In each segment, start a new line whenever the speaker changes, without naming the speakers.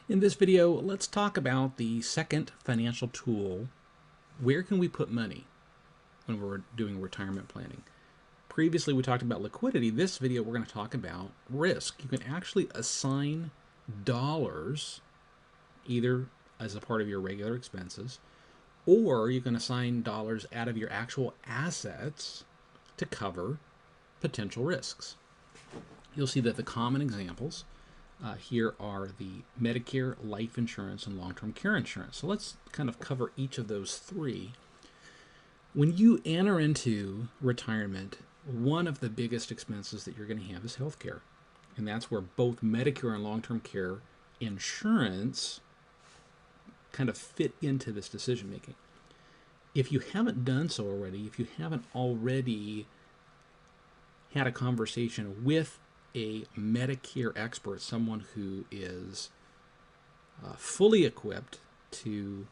In this video, let's talk about the second financial tool. Where can we put money when we're doing retirement planning? Previously, we talked about liquidity. This video, we're going to talk about risk. You can actually assign dollars either as a part of your regular expenses, or you can assign dollars out of your actual assets to cover potential risks. You'll see that the common examples here are the Medicare, life insurance, and long-term care insurance. So let's kind of cover each of those three. When you enter into retirement, one of the biggest expenses that you're going to have is healthcare. And that's where both Medicare and long-term care insurance kind of fit into this decision making. If you haven't done so already, if you haven't already had a conversation with a Medicare expert, someone who is fully equipped to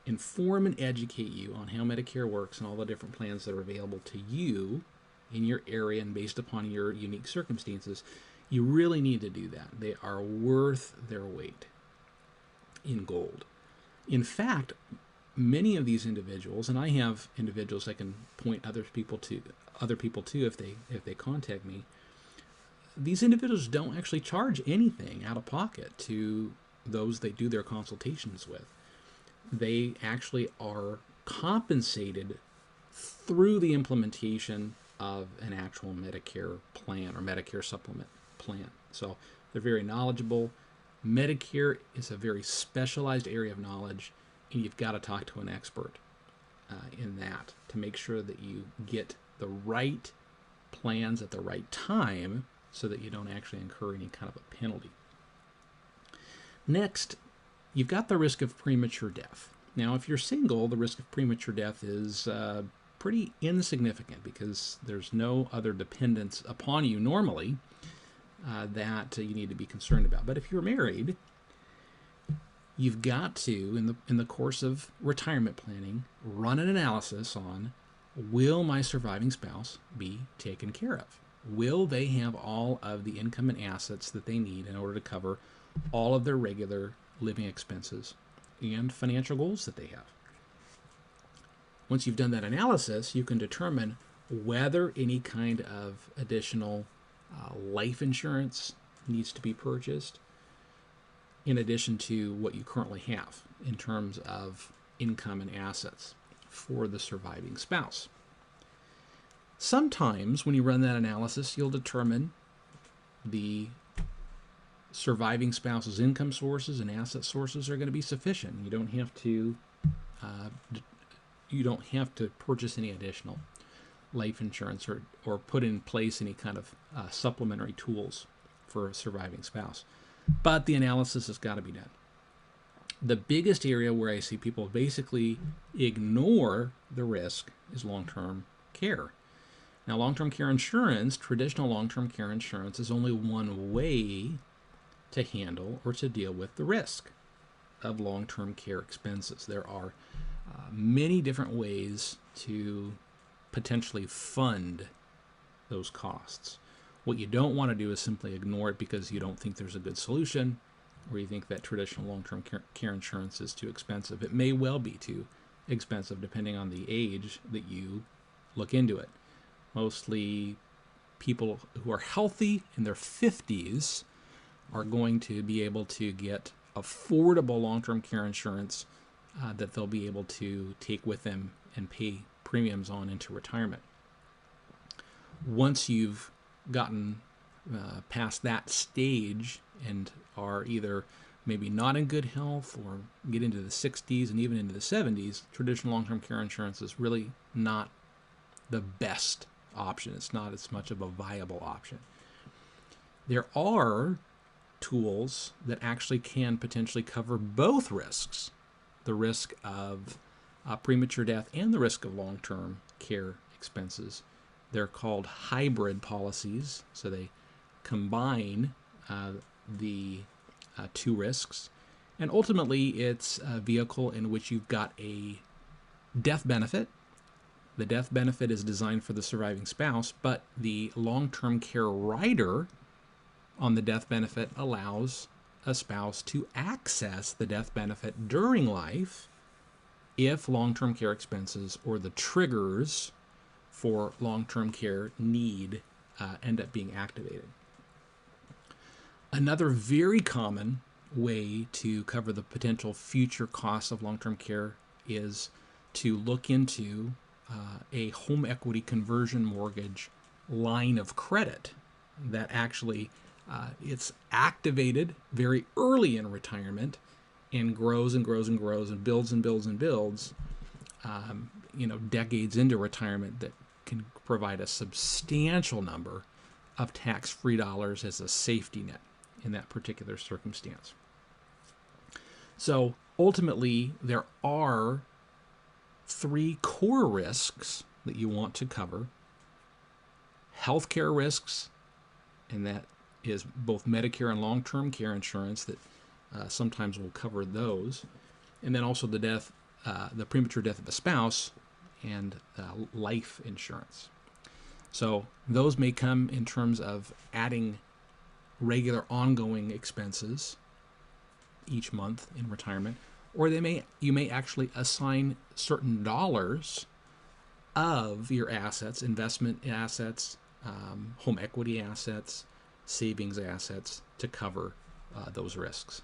inform and educate you on how Medicare works and all the different plans that are available to you in your area and based upon your unique circumstances, you really need to do that. They are worth their weight in gold. In fact, many of these individuals, and I have individuals I can point other people to if they contact me, these individuals don't actually charge anything out of pocket to those they do their consultations with. They actually are compensated through the implementation of an actual Medicare plan or Medicare supplement plan. So they're very knowledgeable. Medicare is a very specialized area of knowledge, and you've got to talk to an expert in that to make sure that you get the right plans at the right time so that you don't actually incur any kind of a penalty. Next, you've got the risk of premature death. Now, if you're single, the risk of premature death is pretty insignificant because there's no other dependents upon you normally that you need to be concerned about. But if you're married, you've got to, in the course of retirement planning, run an analysis on, will my surviving spouse be taken care of? Will they have all of the income and assets that they need in order to cover all of their regular living expenses and financial goals that they have? Once you've done that analysis, you can determine whether any kind of additional life insurance needs to be purchased in addition to what you currently have in terms of income and assets for the surviving spouse. Sometimes when you run that analysis, you'll determine the surviving spouse's income sources and asset sources are going to be sufficient. You don't have to purchase any additional life insurance or put in place any kind of supplementary tools for a surviving spouse. But the analysis has got to be done. The biggest area where I see people basically ignore the risk is long-term care. Now, long-term care insurance, traditional long-term care insurance, is only one way to handle or to deal with the risk of long-term care expenses. There are many different ways to potentially fund those costs. What you don't want to do is simply ignore it because you don't think there's a good solution or you think that traditional long-term care insurance is too expensive. It may well be too expensive depending on the age that you look into it. Mostly people who are healthy in their 50s are going to be able to get affordable long-term care insurance that they'll be able to take with them and pay premiums on into retirement. Once you've gotten past that stage and are either maybe not in good health or get into the 60s and even into the 70s, traditional long-term care insurance is really not the best option. It's not as much of a viable option. There are tools that actually can potentially cover both risks, the risk of premature death and the risk of long-term care expenses. They're called hybrid policies, so they combine the two risks, and ultimately it's a vehicle in which you've got a death benefit. The death benefit is designed for the surviving spouse, but the long-term care rider on the death benefit allows a spouse to access the death benefit during life if long-term care expenses or the triggers for long-term care need end up being activated. Another very common way to cover the potential future costs of long-term care is to look into a home equity conversion mortgage line of credit that actually it's activated very early in retirement and grows and grows and grows and builds and builds and builds, decades into retirement, that can provide a substantial number of tax-free dollars as a safety net in that particular circumstance. So ultimately, there are 3 core risks that you want to cover. Healthcare risks, and that is both Medicare and long-term care insurance that sometimes will cover those. And then also the premature death of a spouse and life insurance. So those may come in terms of adding regular ongoing expenses each month in retirement, or you may actually assign certain dollars of your assets, investment assets, home equity assets, savings assets, to cover those risks.